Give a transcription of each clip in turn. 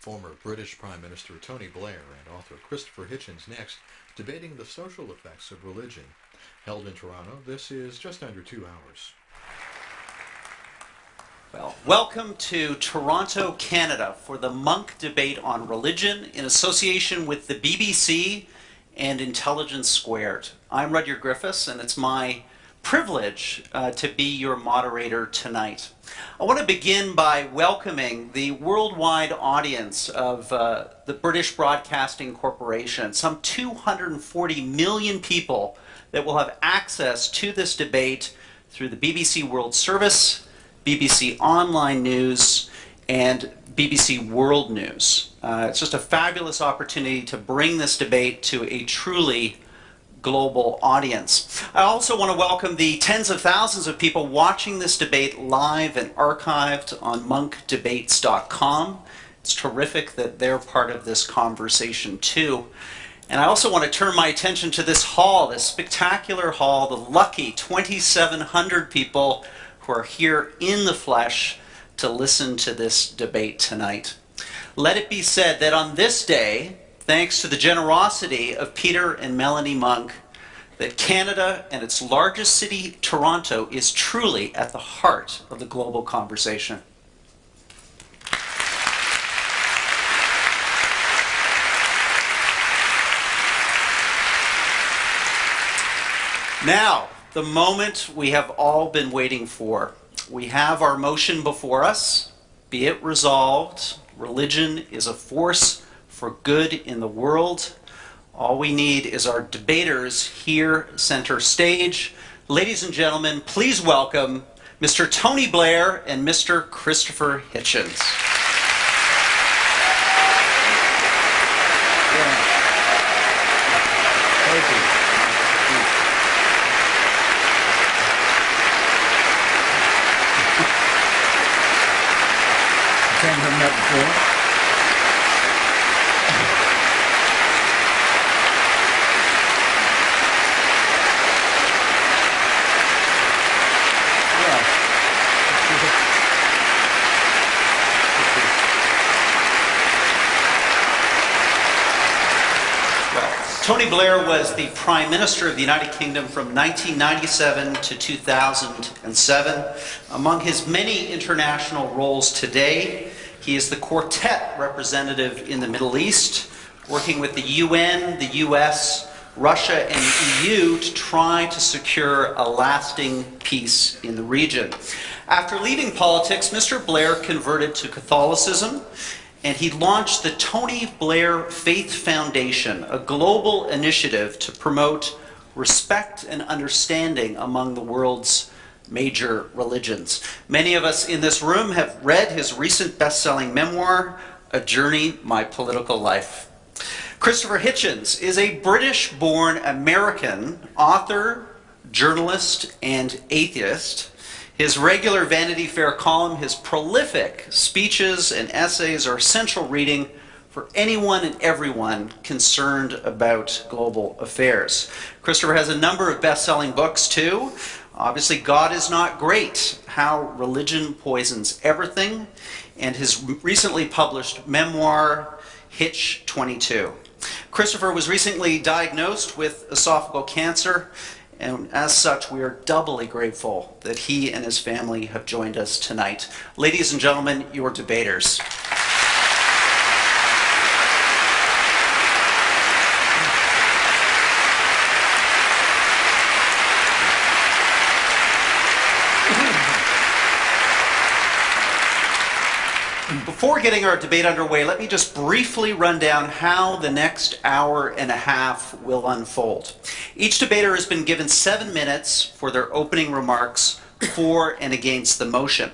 Former British Prime Minister Tony Blair and author Kристoфер Hitchens next, debating the social effects of religion. Held in Toronto, this is just under 2 hours. Well, welcome to Toronto, Canada for the Munk Debate on Religion in association with the BBC and Intelligence Squared. I'm Rudyard Griffiths, and it's my privilege to be your moderator tonight. I want to begin by welcoming the worldwide audience of the British Broadcasting Corporation, some 240 million people that will have access to this debate through the BBC World Service, BBC Online News, and BBC World News. It's just a fabulous opportunity to bring this debate to a truly global audience. I also want to welcome the tens of thousands of people watching this debate live and archived on monkdebates.com. It's terrific that they're part of this conversation too. And I also want to turn my attention to this hall, this spectacular hall, the lucky 2,700 people who are here in the flesh to listen to this debate tonight. Let it be said that on this day, thanks to the generosity of Peter and Melanie Munk, that Canada and its largest city, Toronto, is truly at the heart of the global conversation. Now, the moment we have all been waiting for. We have our motion before us. Be it resolved, religion is a force for good in the world. All we need is our debaters here center stage. Ladies and gentlemen, please welcome Mr. Tony Blair and Mr. Kристофер Hitchens. Thank you. Can't have met before. Tony Blair was the Prime Minister of the United Kingdom from 1997 to 2007. Among his many international roles today, he is the Quartet representative in the Middle East, working with the UN, the US, Russia, and the EU to try to secure a lasting peace in the region. After leaving politics, Mr. Blair converted to Catholicism, and he launched the Tony Blair Faith Foundation, a global initiative to promote respect and understanding among the world's major religions. Many of us in this room have read his recent best-selling memoir, A Journey, My Political Life. Kристофер Hitchens is a British-born American author, journalist, and atheist. His regular Vanity Fair column, his prolific speeches and essays are essential reading for anyone and everyone concerned about global affairs. Kристофер has a number of best-selling books too. Obviously, God is Not Great, How Religion Poisons Everything, and his recently published memoir, Hitch 22. Kристофер was recently diagnosed with esophageal cancer, and as such, we are doubly grateful that he and his family have joined us tonight. Ladies and gentlemen, your debaters. Before getting our debate underway, let me just briefly run down how the next hour and a half will unfold. Each debater has been given 7 minutes for their opening remarks for and against the motion.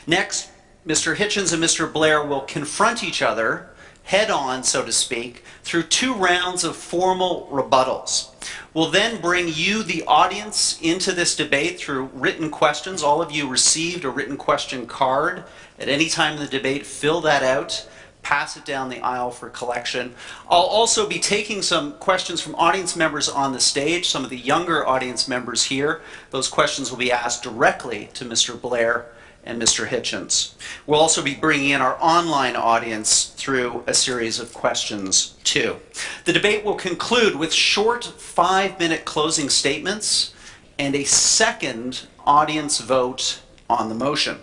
Next, Mr. Hitchens and Mr. Blair will confront each other head-on, so to speak, through 2 rounds of formal rebuttals. We'll then bring you, the audience, into this debate through written questions. All of you received a written question card. At any time in the debate, fill that out, pass it down the aisle for collection. I'll also be taking some questions from audience members on the stage, some of the younger audience members here. Those questions will be asked directly to Mr. Blair and Mr. Hitchens. We'll also be bringing in our online audience through a series of questions too. The debate will conclude with short 5-minute closing statements and a second audience vote on the motion.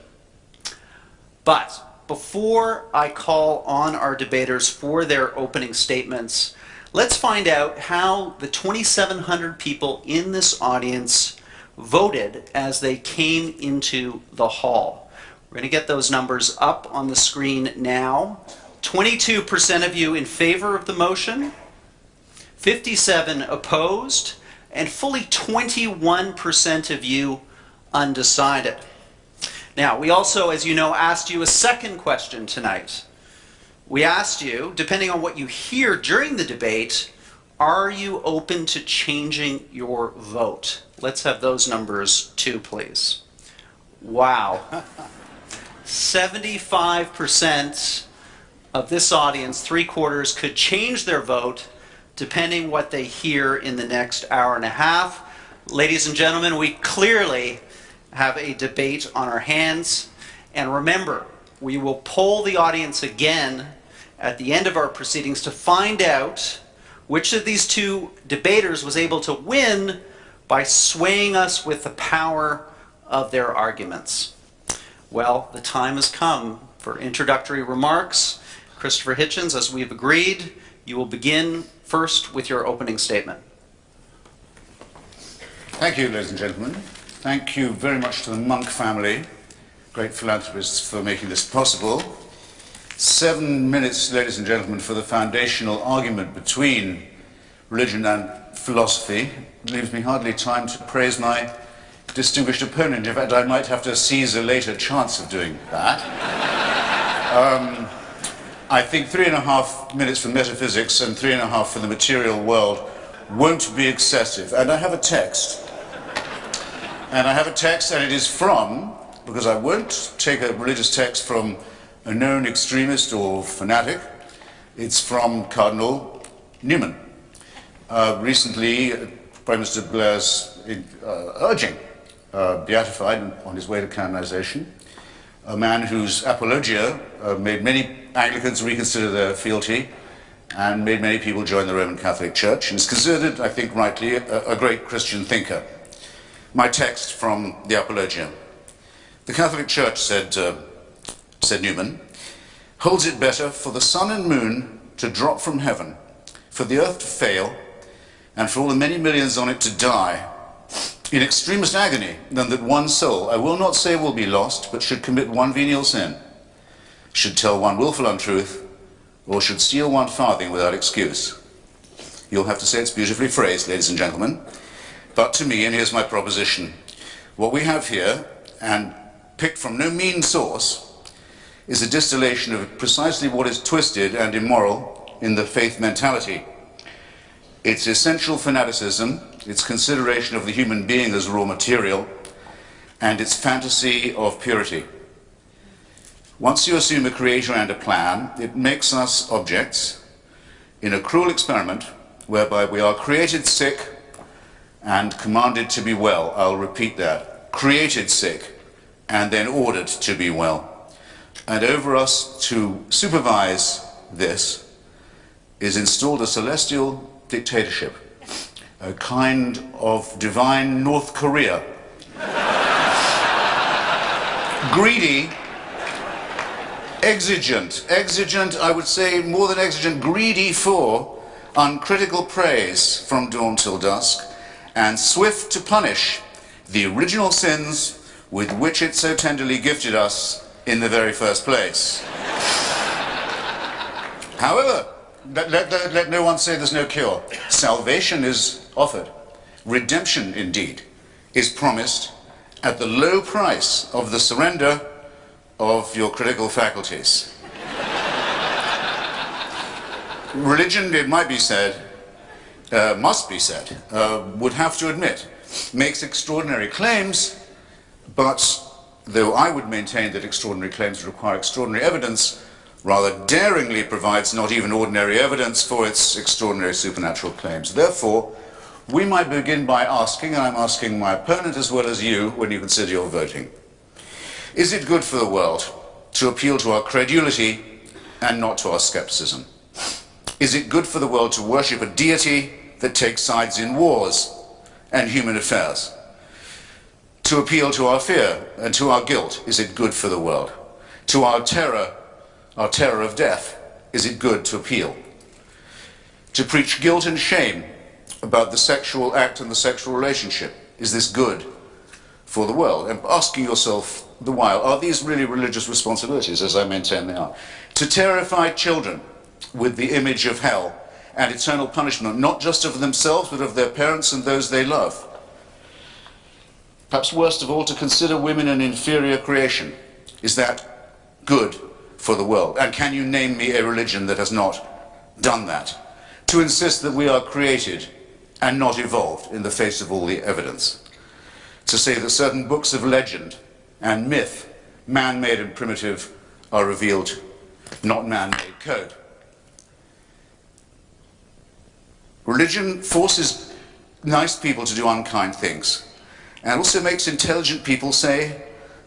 But before I call on our debaters for their opening statements, let's find out how the 2,700 people in this audience voted as they came into the hall. We're going to get those numbers up on the screen now. 22% of you in favor of the motion, 57 opposed, and fully 21% of you undecided. Now, we also, as you know, asked you a second question tonight. We asked you, depending on what you hear during the debate, are you open to changing your vote? Let's have those numbers too, please. Wow. 75% of this audience, 3/4, could change their vote depending what they hear in the next hour and a half. Ladies and gentlemen, we clearly have a debate on our hands. And remember, we will poll the audience again at the end of our proceedings to find out which of these two debaters was able to win by swaying us with the power of their arguments. Well, the time has come for introductory remarks. Christopher Hitchens, as we've agreed, you will begin first with your opening statement. Thank you, ladies and gentlemen. Thank you very much to the Monk family, great philanthropists, for making this possible. 7 minutes, ladies and gentlemen, for the foundational argument between religion and philosophy. It leaves me hardly time to praise my distinguished opponent. In fact, I might have to seize a later chance of doing that. I think 3.5 minutes for metaphysics and 3.5 for the material world won't be excessive. And I have a text. And it is from, because I won't take a religious text from a known extremist or fanatic, it's from Cardinal Newman. Recently, Prime Minister Blair's urging, beatified on his way to canonization, a man whose apologia made many Anglicans reconsider their fealty and made many people join the Roman Catholic Church, and is considered, I think rightly, a great Christian thinker. My text from the Apologia. The Catholic Church, said Newman, holds it better for the sun and moon to drop from heaven, for the earth to fail, and for all the many millions on it to die in extremest agony, than that one soul, I will not say will be lost, but should commit one venial sin, should tell one willful untruth, or should steal one farthing without excuse. You'll have to say it's beautifully phrased, ladies and gentlemen. But to me, and here's my proposition, what we have here, and picked from no mean source, is a distillation of precisely what is twisted and immoral in the faith mentality. Its essential fanaticism, its consideration of the human being as raw material, and its fantasy of purity. Once you assume a creator and a plan, it makes us objects in a cruel experiment whereby we are created sick and commanded to be well. I'll repeat that. Created sick and then ordered to be well. And over us to supervise this is installed a celestial dictatorship, a kind of divine North Korea. Greedy, exigent, I would say more than exigent, greedy for uncritical praise from dawn till dusk, and swift to punish the original sins with which it so tenderly gifted us in the very first place. However, let no one say there's no cure. Salvation is offered. Redemption, indeed, is promised at the low price of the surrender of your critical faculties. Religion, it might be said, must be said, would have to admit, makes extraordinary claims, but though I would maintain that extraordinary claims require extraordinary evidence, rather daringly provides not even ordinary evidence for its extraordinary supernatural claims. Therefore, we might begin by asking, and I'm asking my opponent as well as you when you consider your voting, Is it good for the world to appeal to our credulity and not to our skepticism? Is it good for the world to worship a deity that takes sides in wars and human affairs? To appeal to our fear and to our guilt, is it good for the world? To our terror of death, is it good to appeal? To preach guilt and shame about the sexual act and the sexual relationship, is this good for the world? And asking yourself the while, are these really religious responsibilities, as I maintain they are? To terrify children with the image of hell and eternal punishment, not just of themselves, but of their parents and those they love. Perhaps worst of all, to consider women an inferior creation. Is that good for the world? And can you name me a religion that has not done that? To insist that we are created and not evolved in the face of all the evidence. To say that certain books of legend and myth, man-made and primitive, are revealed, not man-made code. Religion forces nice people to do unkind things, and also makes intelligent people say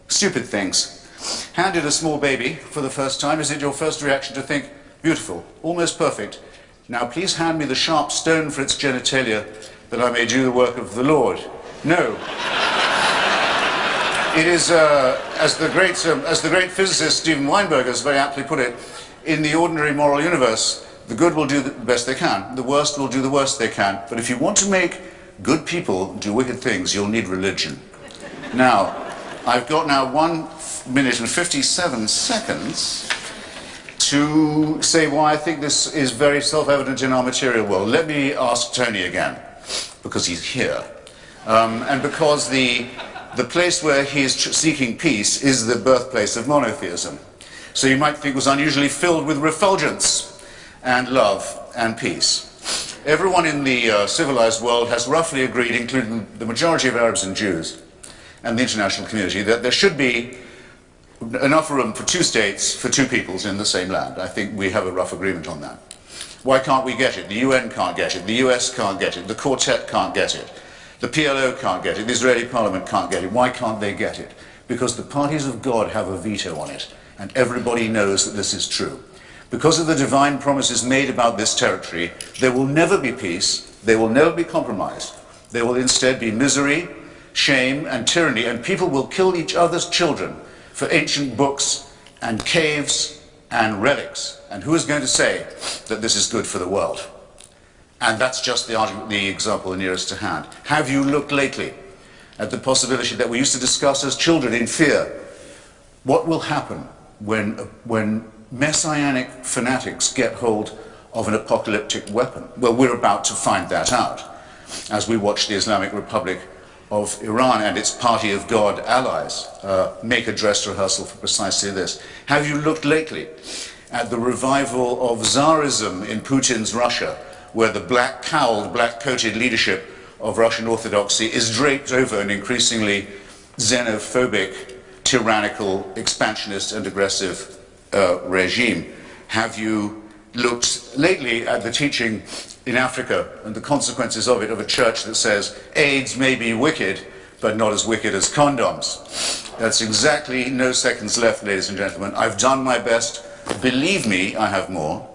stupid things. Handed a small baby for the first time, is it your first reaction to think, beautiful, almost perfect, now please hand me the sharp stone for its genitalia that I may do the work of the Lord? No. It is, as the great physicist Steven Weinberger has very aptly put it, in the ordinary moral universe, the good will do the best they can, the worst will do the worst they can, but if you want to make good people do wicked things, you'll need religion. Now, I've got now 1 minute and 57 seconds to say why I think this is very self-evident in our material world. Let me ask Tony again, because he's here, and because the place where he is seeking peace is the birthplace of monotheism. So you might think it was unusually filled with refulgence and love and peace. Everyone in the civilized world has roughly agreed, including the majority of Arabs and Jews and the international community, that there should be enough room for 2 states, for 2 peoples in the same land. I think we have a rough agreement on that. Why can't we get it? The UN can't get it, the US can't get it, the Quartet can't get it, the PLO can't get it, the Israeli Parliament can't get it. Why can't they get it? Because the parties of God have a veto on it, and everybody knows that this is true. Because of the divine promises made about this territory, there will never be peace, there will never be compromise. There will instead be misery, shame, and tyranny, and people will kill each other's children for ancient books and caves and relics. And who is going to say that this is good for the world? And that's just the example nearest to hand. Have you looked lately at the possibility that we used to discuss as children in fear? What will happen when messianic fanatics get hold of an apocalyptic weapon? Well, we're about to find that out as we watch the Islamic Republic of Iran and its party of God allies make a dress rehearsal for precisely this. Have you looked lately at the revival of Tsarism in Putin's Russia, where the black-cowled, black-coated leadership of Russian Orthodoxy is draped over an increasingly xenophobic, tyrannical, expansionist and aggressive regime? Have you looked lately at the teaching in Africa and the consequences of it, of a church that says AIDS may be wicked, but not as wicked as condoms? That's exactly no seconds left, ladies and gentlemen. I've done my best. Believe me, I have more.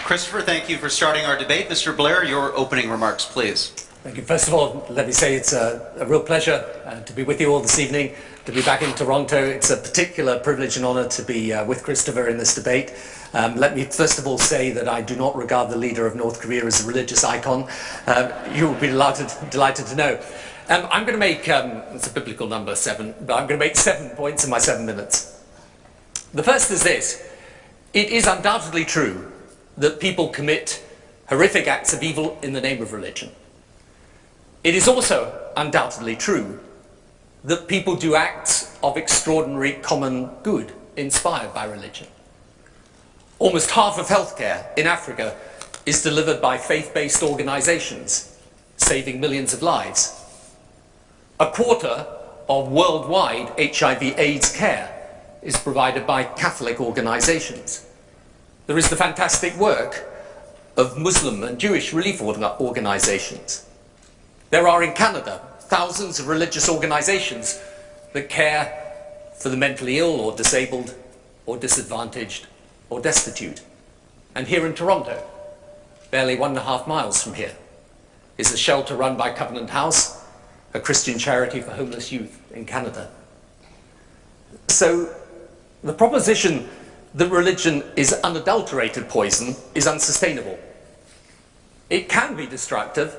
Christopher, thank you for starting our debate. Mr. Blair, your opening remarks, please. Thank you. First of all, let me say it's a real pleasure to be with you all this evening, to be back in Toronto. It's a particular privilege and honour to be with Christopher in this debate. Let me first of all say that I do not regard the leader of North Korea as a religious icon. You will be delighted to know. I'm going to make, it's a biblical number, 7, but I'm going to make 7 points in my 7 minutes. The first is this. It is undoubtedly true that people commit horrific acts of evil in the name of religion. It is also undoubtedly true that people do acts of extraordinary common good inspired by religion. Almost half of healthcare in Africa is delivered by faith-based organizations, saving millions of lives. A quarter of worldwide HIV/AIDS care is provided by Catholic organizations. There is the fantastic work of Muslim and Jewish relief organizations. There are in Canada thousands of religious organizations that care for the mentally ill or disabled or disadvantaged or destitute. And here in Toronto, barely 1.5 miles from here, is a shelter run by Covenant House, a Christian charity for homeless youth in Canada. So the proposition that religion is unadulterated poison is unsustainable. It can be destructive.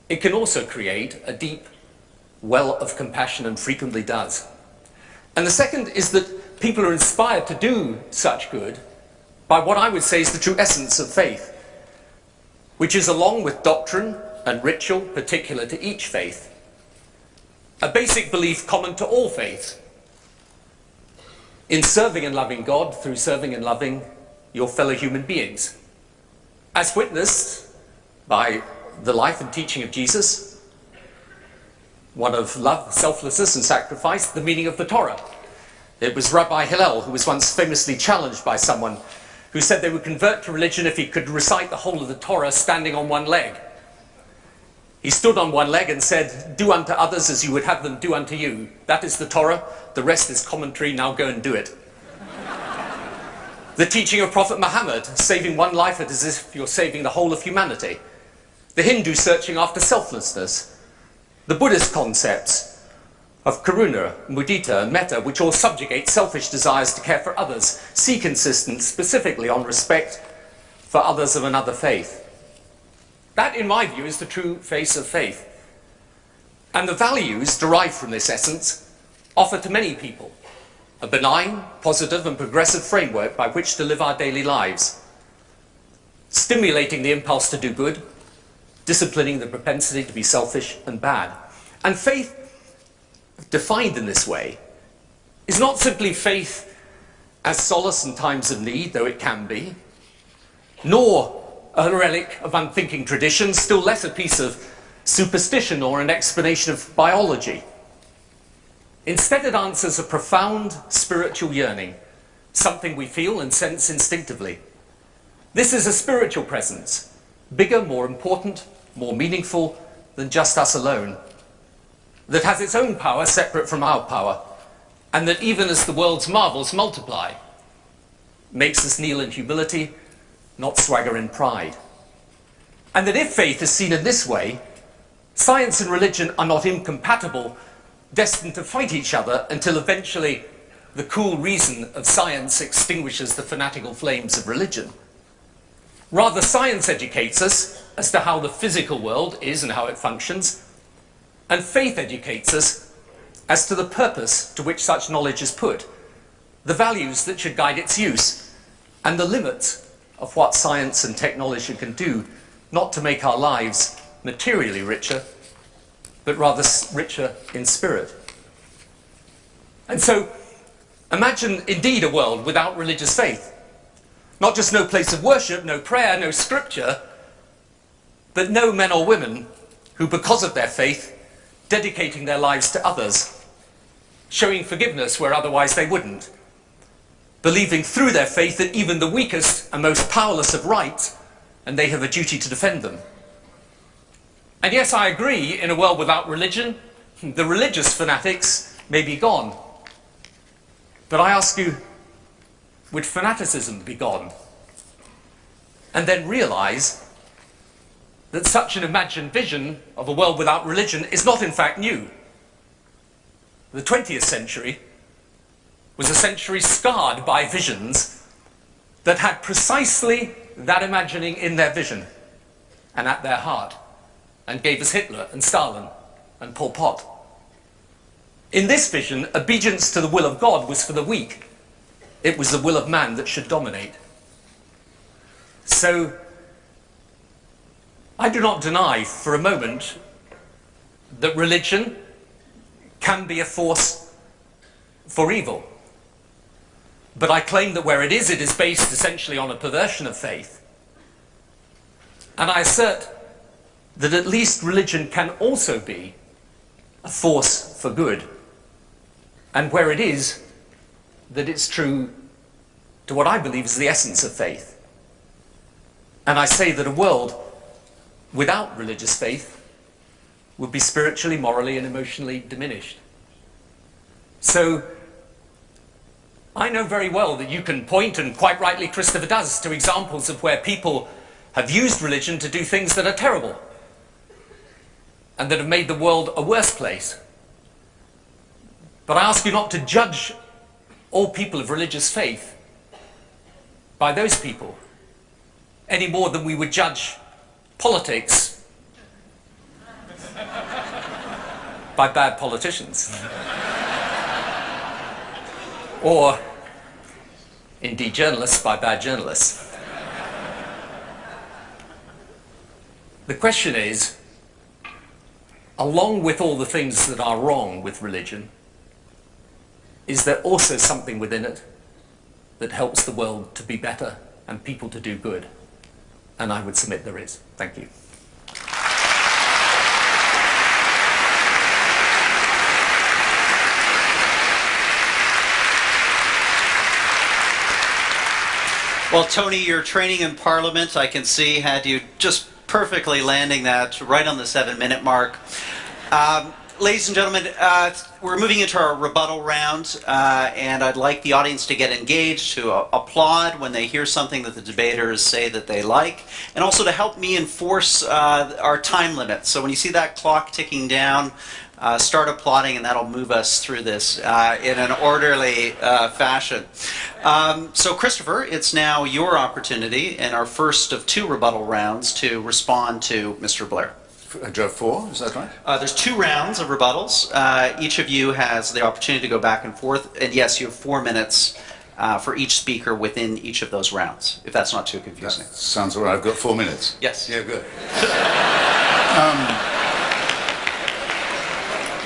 It can also create a deep well of compassion, and frequently does. And the second is that people are inspired to do such good by what I would say is the true essence of faith, which is, along with doctrine and ritual particular to each faith, a basic belief common to all faiths in serving and loving God through serving and loving your fellow human beings, as witnessed by the life and teaching of Jesus, one of love, selflessness and sacrifice, the meaning of the Torah. It was Rabbi Hillel who was once famously challenged by someone who said they would convert to religion if he could recite the whole of the Torah standing on one leg. He stood on one leg and said, "Do unto others as you would have them do unto you. That is the Torah, the rest is commentary, now go and do it." The teaching of Prophet Muhammad, saving one life is as if you're saving the whole of humanity. The Hindu searching after selflessness. The Buddhist concepts of karuna, mudita and metta, which all subjugate selfish desires to care for others, seek insistence specifically on respect for others of another faith. That, in my view, is the true face of faith. And the values derived from this essence offer to many people a benign, positive and progressive framework by which to live our daily lives, stimulating the impulse to do good, disciplining the propensity to be selfish and bad. And faith, defined in this way, is not simply faith as solace in times of need, though it can be, nor a relic of unthinking tradition, still less a piece of superstition or an explanation of biology. Instead, it answers a profound spiritual yearning, something we feel and sense instinctively. This is a spiritual presence, bigger, more important, more meaningful than just us alone, that has its own power separate from our power, and that even as the world's marvels multiply, makes us kneel in humility, not swagger in pride. And that if faith is seen in this way, science and religion are not incompatible, destined to fight each other until eventually the cool reason of science extinguishes the fanatical flames of religion. Rather, science educates us as to how the physical world is and how it functions, and faith educates us as to the purpose to which such knowledge is put, the values that should guide its use, and the limits of what science and technology can do, not to make our lives materially richer, but rather richer in spirit. And so, imagine indeed a world without religious faith. Not just no place of worship, no prayer, no scripture, but no men or women who, because of their faith, dedicating their lives to others, showing forgiveness where otherwise they wouldn't, believing through their faith that even the weakest and most powerless have rights, and they have a duty to defend them. And yes, I agree, in a world without religion, the religious fanatics may be gone. But I ask you, would fanaticism be gone? And then realize that such an imagined vision of a world without religion is not in fact new. The 20th century was a century scarred by visions that had precisely that imagining in their vision and at their heart, and gave us Hitler and Stalin and Pol Pot. In this vision, obedience to the will of God was for the weak. It was the will of man that should dominate. So, I do not deny for a moment that religion can be a force for evil. But I claim that where it is based essentially on a perversion of faith. And I assert that at least religion can also be a force for good. And where it is, that it's true to what I believe is the essence of faith. And I say that a world without religious faith would be spiritually, morally, and emotionally diminished. So, I know very well that you can point, and quite rightly Christopher does, to examples of where people have used religion to do things that are terrible and that have made the world a worse place. But I ask you not to judge all people of religious faith by those people any more than we would judge politics by bad politicians. Or, indeed, journalists by bad journalists. The question is, along with all the things that are wrong with religion, is there also something within it that helps the world to be better and people to do good? And I would submit there is. Thank you. Well, Tony, your training in Parliament, I can see, had you just perfectly landing that right on the 7-minute mark. Ladies and gentlemen, we're moving into our rebuttal round, and I'd like the audience to get engaged, to applaud when they hear something that the debaters say that they like, and also to help me enforce our time limit. So when you see that clock ticking down, start applauding, and that'll move us through this in an orderly fashion. So Christopher, it's now your opportunity in our first of 2 rebuttal rounds to respond to Mr. Blair. Joe, 4, is that right? There's 2 rounds of rebuttals. Each of you has the opportunity to go back and forth, and yes, you have 4 minutes for each speaker within each of those rounds, if that's not too confusing. That sounds all right. I've got 4 minutes. Yes. Yeah, good.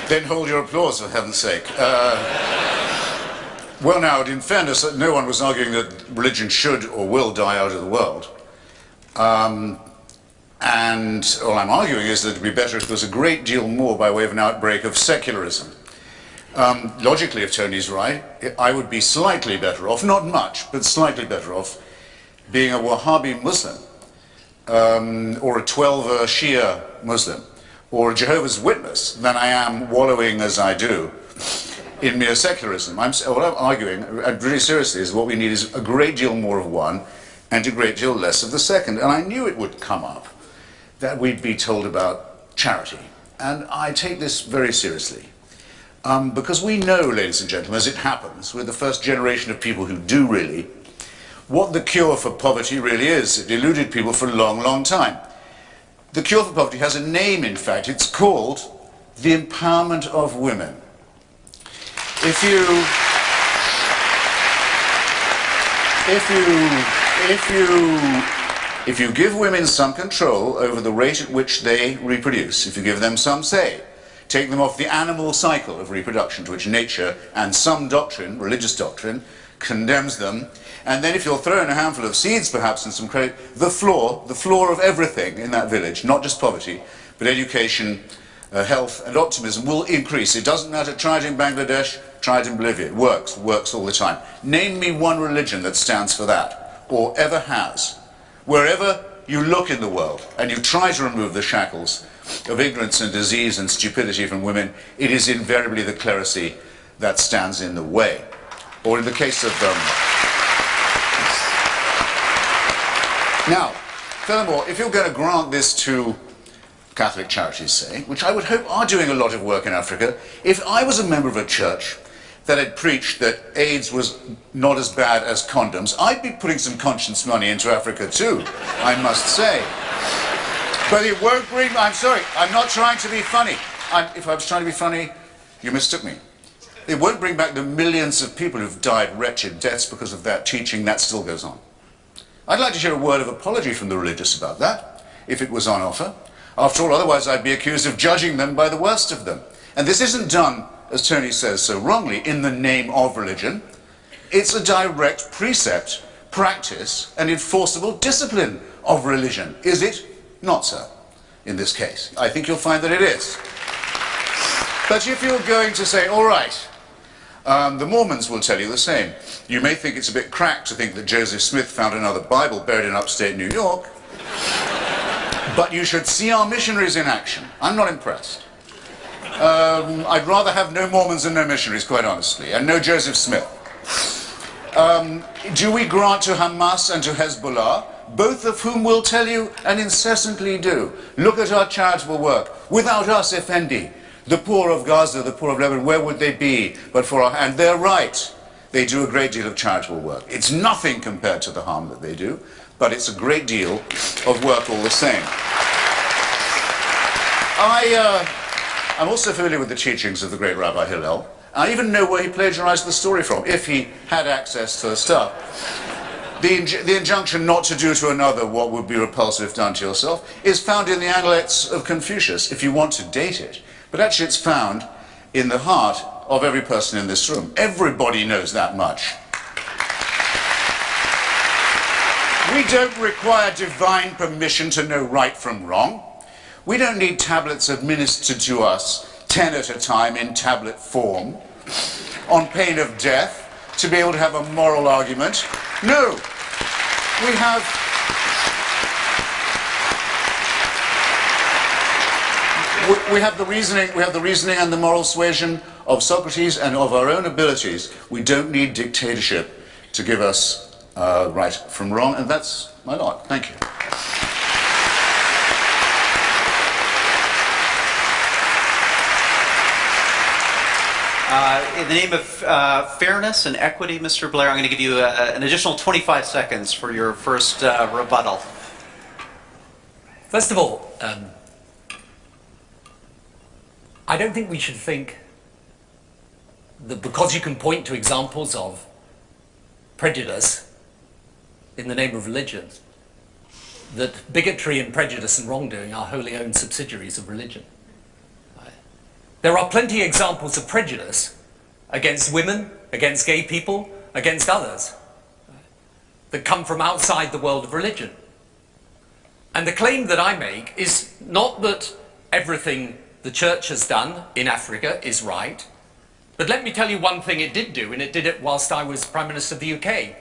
Then hold your applause, for heaven's sake. Well, now, in fairness, no one was arguing that religion should or will die out of the world. And all I'm arguing is that it would be better if there was a great deal more by way of an outbreak of secularism. Logically, if Tony's right, I would be slightly better off, not much, but slightly better off, being a Wahhabi Muslim, or a 12 Shia Muslim, or a Jehovah's Witness, than I am wallowing as I do in mere secularism. What I'm arguing, and really seriously, is what we need is a great deal more of one and a great deal less of the second. And I knew it would come up, that we'd be told about charity. And I take this very seriously. Because we know, ladies and gentlemen, as it happens, with the first generation of people who do really, what the cure for poverty really is. It eluded people for a long, long time. The cure for poverty has a name, in fact. It's called the empowerment of women. If you give women some control over the rate at which they reproduce, if you give them some say, take them off the animal cycle of reproduction to which nature and some doctrine, religious doctrine, condemns them, and then if you'll throw in a handful of seeds perhaps and some credit, the floor of everything in that village, not just poverty, but education, health and optimism will increase. It doesn't matter, try it in Bangladesh, try it in Bolivia, it works all the time. Name me one religion that stands for that, or ever has. Wherever you look in the world and you try to remove the shackles of ignorance and disease and stupidity from women, it is invariably the clerisy that stands in the way. Or in the case of now, furthermore, if you're going to grant this to Catholic charities, say, which I would hope are doing a lot of work in Africa, if I was a member of a church that had preached that AIDS was not as bad as condoms, I'd be putting some conscience money into Africa too, I must say. But it won't bring... I'm sorry, I'm not trying to be funny. If I was trying to be funny, you mistook me. It won't bring back the millions of people who've died wretched deaths because of that teaching. That still goes on. I'd like to hear a word of apology from the religious about that, if it was on offer. After all, otherwise I'd be accused of judging them by the worst of them. And this isn't done, as Tony says so wrongly, in the name of religion. It's a direct precept, practice, and enforceable discipline of religion. Is it? Not so, in this case. I think you'll find that it is. But if you're going to say, all right, the Mormons will tell you the same. You may think it's a bit cracked to think that Joseph Smith found another Bible buried in upstate New York, but you should see our missionaries in action. I'm not impressed. I'd rather have no Mormons and no missionaries, quite honestly, and no Joseph Smith. Do we grant to Hamas and to Hezbollah, both of whom will tell you and incessantly do, look at our charitable work. Without us, Effendi, the poor of Gaza, the poor of Lebanon, where would they be but for our... And they're right. They do a great deal of charitable work. It's nothing compared to the harm that they do, but it's a great deal of work all the same. I'm also familiar with the teachings of the great Rabbi Hillel. I even know where he plagiarized the story from, if he had access to the stuff. The injunction not to do to another what would be repulsive if done to yourself is found in the Analects of Confucius, if you want to date it. But actually it's found in the heart of every person in this room. Everybody knows that much. We don't require divine permission to know right from wrong. We don't need tablets administered to us 10 at a time in tablet form, on pain of death, to be able to have a moral argument. No, we have... We have the reasoning and the moral suasion of Socrates and of our own abilities. We don't need dictatorship to give us right from wrong, and that's my lot. Thank you. In the name of fairness and equity, Mr. Blair, I'm going to give you an additional 25 seconds for your first rebuttal. First of all, I don't think we should think that because you can point to examples of prejudice in the name of religion, that bigotry and prejudice and wrongdoing are wholly owned subsidiaries of religion. There are plenty of examples of prejudice against women, against gay people, against others, that come from outside the world of religion. And the claim that I make is not that everything the church has done in Africa is right, but let me tell you one thing it did do, and it did it whilst I was Prime Minister of the UK.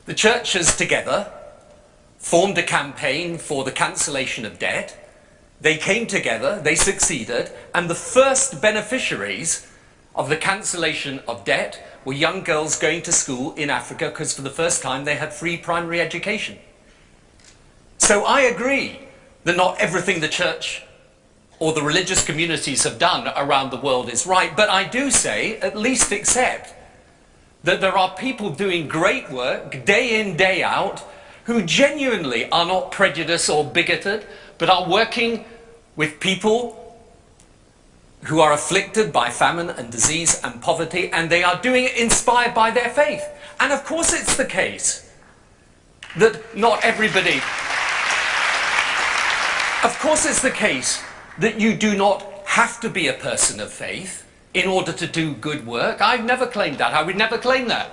The churches together formed a campaign for the cancellation of debt. They came together, they succeeded, and the first beneficiaries of the cancellation of debt were young girls going to school in Africa because for the first time they had free primary education. So I agree that not everything the church or the religious communities have done around the world is right, but I do say, at least accept, that there are people doing great work day in, day out, who genuinely are not prejudiced or bigoted, but are working with people who are afflicted by famine and disease and poverty, and they are doing it inspired by their faith. And of course it's the case that not everybody... Of course it's the case that you do not have to be a person of faith in order to do good work. I've never claimed that. I would never claim that.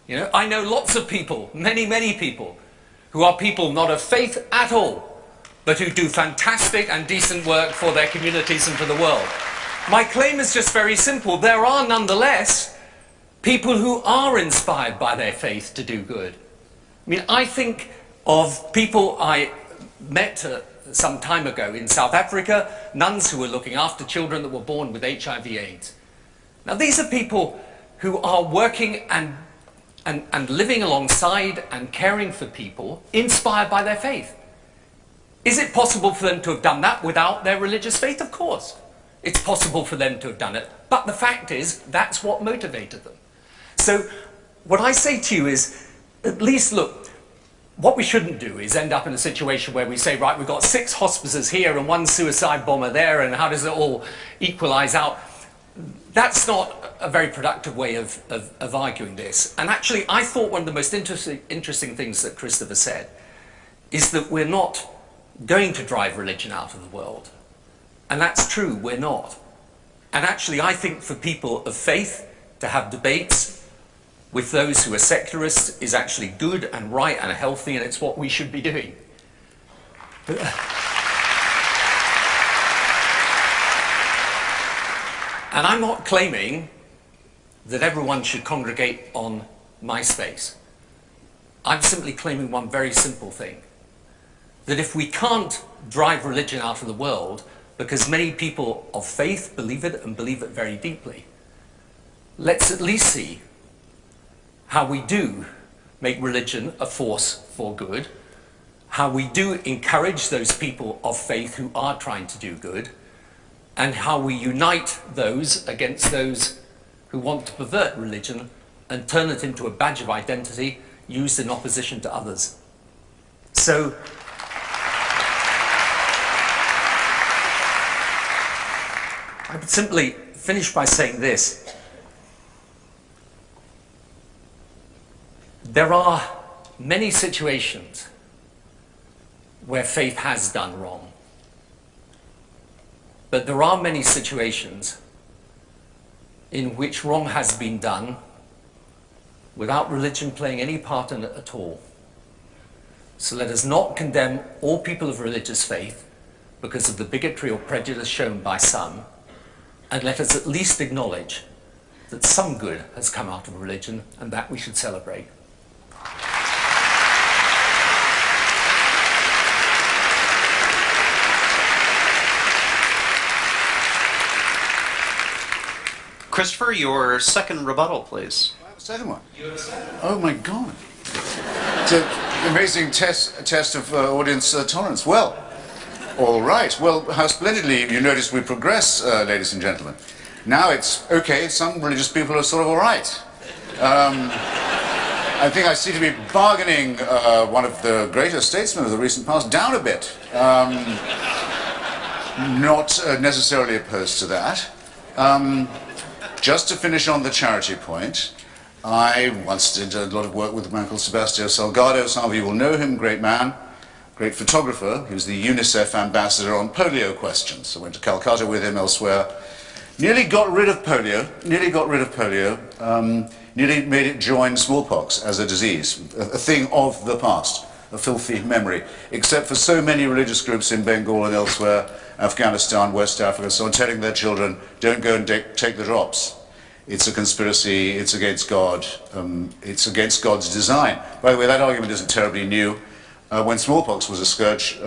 You know, I know lots of people, many, many people, who are people not of faith at all, but who do fantastic and decent work for their communities and for the world. My claim is just very simple. There are nonetheless people who are inspired by their faith to do good. I mean, I think of people I met some time ago in South Africa, nuns who were looking after children that were born with HIV/AIDS. Now, these are people who are working and living alongside and caring for people inspired by their faith. Is it possible for them to have done that without their religious faith? Of course. It's possible for them to have done it. But the fact is, that's what motivated them. So what I say to you is, at least look, what we shouldn't do is end up in a situation where we say, right, we've got 6 hospices here and 1 suicide bomber there, and how does it all equalize out? That's not a very productive way of arguing this. And actually, I thought one of the most interesting things that Kritstofer said is that we're not going to drive religion out of the world. And that's true, we're not. And actually, I think for people of faith to have debates with those who are secularists is actually good and right and healthy, and it's what we should be doing. And I'm not claiming that everyone should congregate on MySpace. I'm simply claiming one very simple thing, that if we can't drive religion out of the world because many people of faith believe it and believe it very deeply, let's at least see how we do make religion a force for good, how we do encourage those people of faith who are trying to do good, and how we unite those against those who want to pervert religion and turn it into a badge of identity used in opposition to others. So, I would simply finish by saying this. There are many situations where faith has done wrong. But there are many situations in which wrong has been done without religion playing any part in it at all. So let us not condemn all people of religious faith because of the bigotry or prejudice shown by some, and let us at least acknowledge that some good has come out of religion, and that we should celebrate. Christopher, your second rebuttal, please. I have a second one. You have a second? Oh my God. It's an amazing test of audience tolerance. Well, all right. Well, how splendidly you notice we progress, ladies and gentlemen. Now it's, okay, some religious people are sort of all right. I think I seem to be bargaining one of the greatest statesmen of the recent past down a bit. Not necessarily opposed to that. Just to finish on the charity point, I once did a lot of work with a man called Sebastião Salgado. Some of you will know him, great man, great photographer. He was the UNICEF ambassador on polio questions. I went to Calcutta with him, elsewhere. Nearly got rid of polio, nearly made it join smallpox as a disease, a thing of the past, a filthy memory, except for so many religious groups in Bengal and elsewhere, Afghanistan, West Africa, so on, telling their children, don't go and take the drops. It's a conspiracy, it's against God, it's against God's design. By the way, that argument isn't terribly new. When smallpox was a scourge,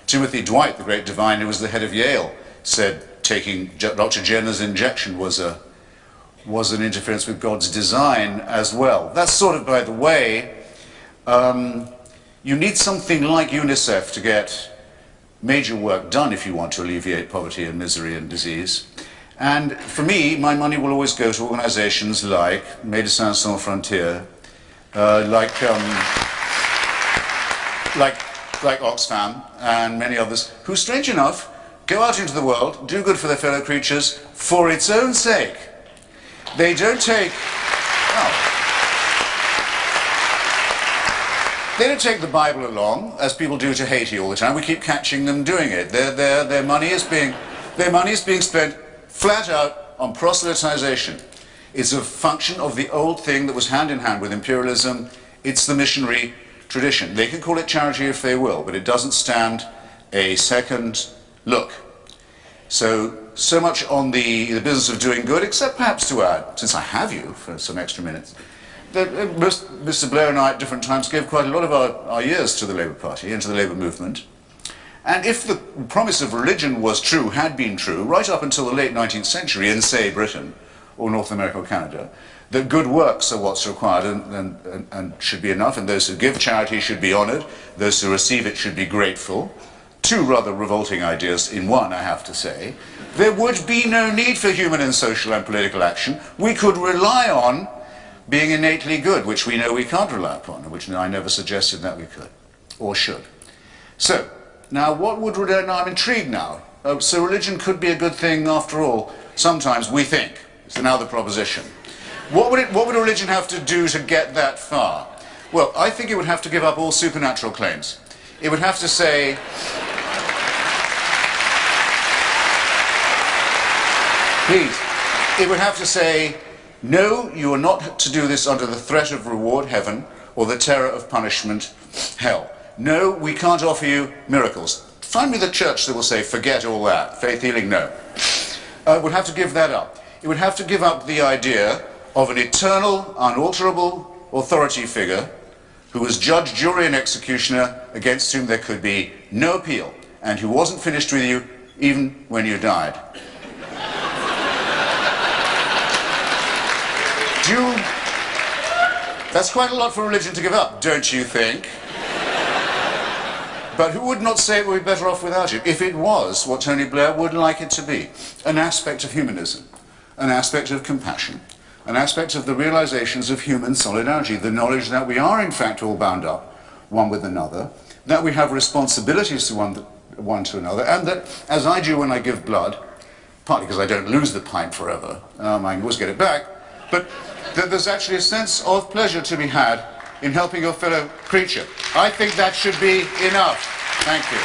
Timothy Dwight, the great divine who was the head of Yale, said taking Dr. Jenner's injection was an interference with God's design as well. That's sort of, by the way, you need something like UNICEF to get major work done if you want to alleviate poverty and misery and disease. And for me, my money will always go to organizations like Médecins Sans Frontières, like Oxfam and many others, who, strange enough, go out into the world, do good for their fellow creatures for its own sake. They don't take... They don't take the Bible along, as people do to Haiti all the time. We keep catching them doing it. Their money is being spent flat out on proselytization. It's a function of the old thing that was hand in hand with imperialism. It's the missionary tradition. They can call it charity if they will, but it doesn't stand a second look. So much on the business of doing good, except perhaps to add, since I have you for some extra minutes, that Mr. Blair and I at different times gave quite a lot of our years to the Labour Party and to the Labour movement. And if the promise of religion was true, had been true, right up until the late 19th century in, say, Britain or North America or Canada, that good works are what's required and should be enough, and those who give charity should be honoured, those who receive it should be grateful. Two rather revolting ideas in one, I have to say. There would be no need for human and social and political action. We could rely on being innately good, which we know we can't rely upon, and which I never suggested that we could, or should. So, now what would religion... Now I'm intrigued now. So religion could be a good thing after all. Sometimes we think. So now the proposition. What would religion have to do to get that far? Well, I think it would have to give up all supernatural claims. It would have to say... Please. It would have to say, no, you are not to do this under the threat of reward, heaven, or the terror of punishment, hell. No, we can't offer you miracles. Find me the church that will say, forget all that. Faith healing, no. We'll have to give that up. it would have to give up the idea of an eternal, unalterable authority figure who was judge, jury, and executioner against whom there could be no appeal, and who wasn't finished with you even when you died. That's quite a lot for religion to give up, don't you think? But who would not say it would be better off without it, if it was what Tony Blair would like it to be? An aspect of humanism, an aspect of compassion, an aspect of the realizations of human solidarity, the knowledge that we are in fact all bound up one with another, that we have responsibilities to one to another, and that, as I do when I give blood, partly because I don't lose the pint forever, I can always get it back, but that there's actually a sense of pleasure to be had in helping your fellow creature. I think that should be enough. Thank you.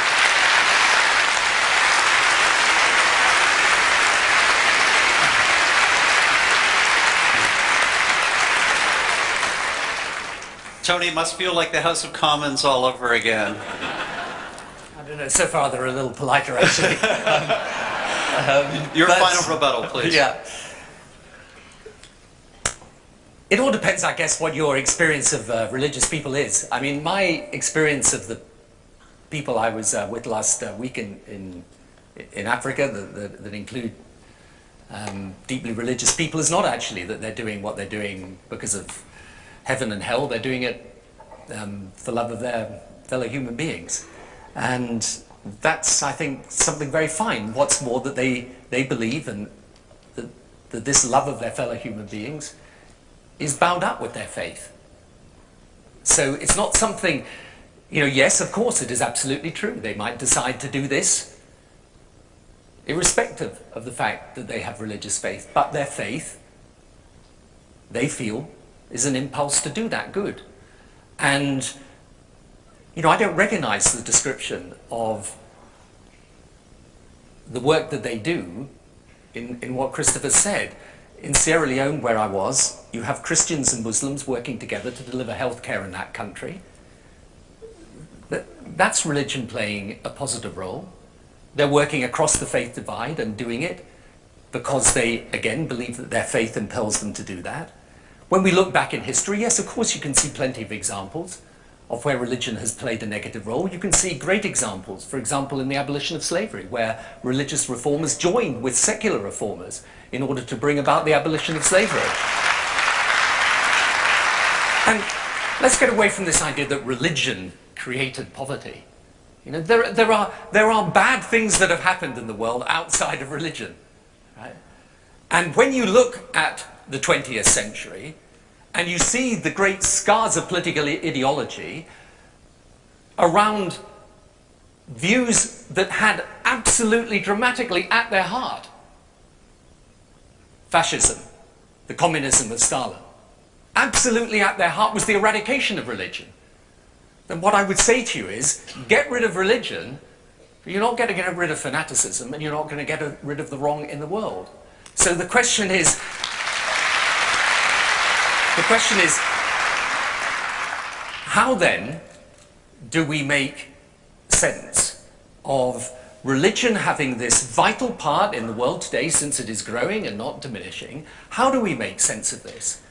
Tony, it must feel like the House of Commons all over again. I don't know, so far they're a little politer, actually. Your final rebuttal, please. Yeah. It all depends, I guess, what your experience of religious people is. I mean, my experience of the people I was with last week in Africa that include deeply religious people is not actually that they're doing what they're doing because of heaven and hell. They're doing it for love of their fellow human beings. And that's, I think, something very fine. What's more, that they believe and that this love of their fellow human beings is bound up with their faith. So it's not something, you know, yes, of course it is absolutely true. They might decide to do this irrespective of the fact that they have religious faith, but their faith, they feel, is an impulse to do that good. And, you know, I don't recognize the description of the work that they do in what Christopher said. In Sierra Leone, where I was, you have Christians and Muslims working together to deliver healthcare in that country. That's religion playing a positive role. They're working across the faith divide and doing it because they, again, believe that their faith impels them to do that. When we look back in history, yes, of course, you can see plenty of examples of where religion has played a negative role. You can see great examples, for example, in the abolition of slavery, where religious reformers joined with secular reformers in order to bring about the abolition of slavery. And let's get away from this idea that religion created poverty. You know, there are bad things that have happened in the world outside of religion, right? And when you look at the 20th century, and you see the great scars of political ideology around views that had absolutely dramatically at their heart fascism, the communism of Stalin. Absolutely at their heart was the eradication of religion. Then what I would say to you is, get rid of religion, but you're not going to get rid of fanaticism, and you're not going to get rid of the wrong in the world. So the question is, how then do we make sense of religion having this vital part in the world today, since it is growing and not diminishing? How do we make sense of this?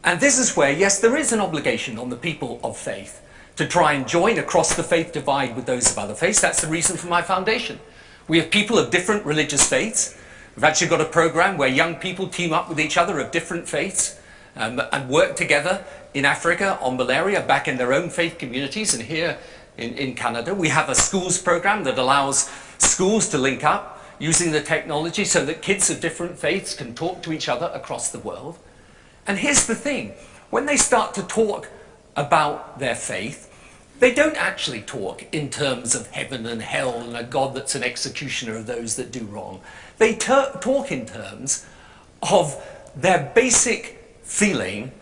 And this is where, yes, there is an obligation on the people of faith to try and join across the faith divide with those of other faiths. That's the reason for my foundation. We have people of different religious faiths. We've actually got a program where young people team up with each other of different faiths and work together in Africa on malaria, back in their own faith communities, and here in Canada. We have a schools program that allows schools to link up using the technology so that kids of different faiths can talk to each other across the world. And here's the thing, when they start to talk about their faith, they don't actually talk in terms of heaven and hell and a God that's an executioner of those that do wrong. They talk in terms of their basic feeling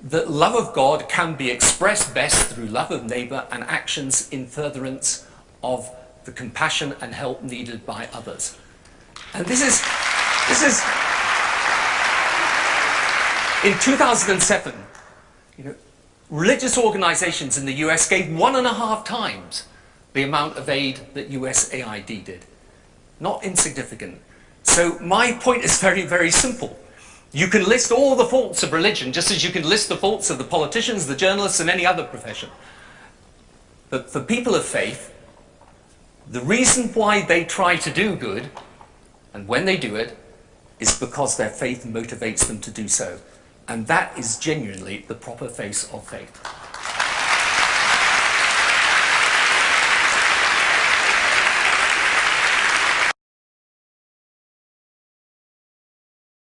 that love of God can be expressed best through love of neighbour and actions in furtherance of the compassion and help needed by others. And this is in 2007, you know, religious organisations in the US gave 1.5 times the amount of aid that USAID did. Not insignificant. So my point is very, very simple. You can list all the faults of religion, just as you can list the faults of the politicians, the journalists, and any other profession. But for people of faith, the reason why they try to do good, and when they do it, is because their faith motivates them to do so. And that is genuinely the proper face of faith.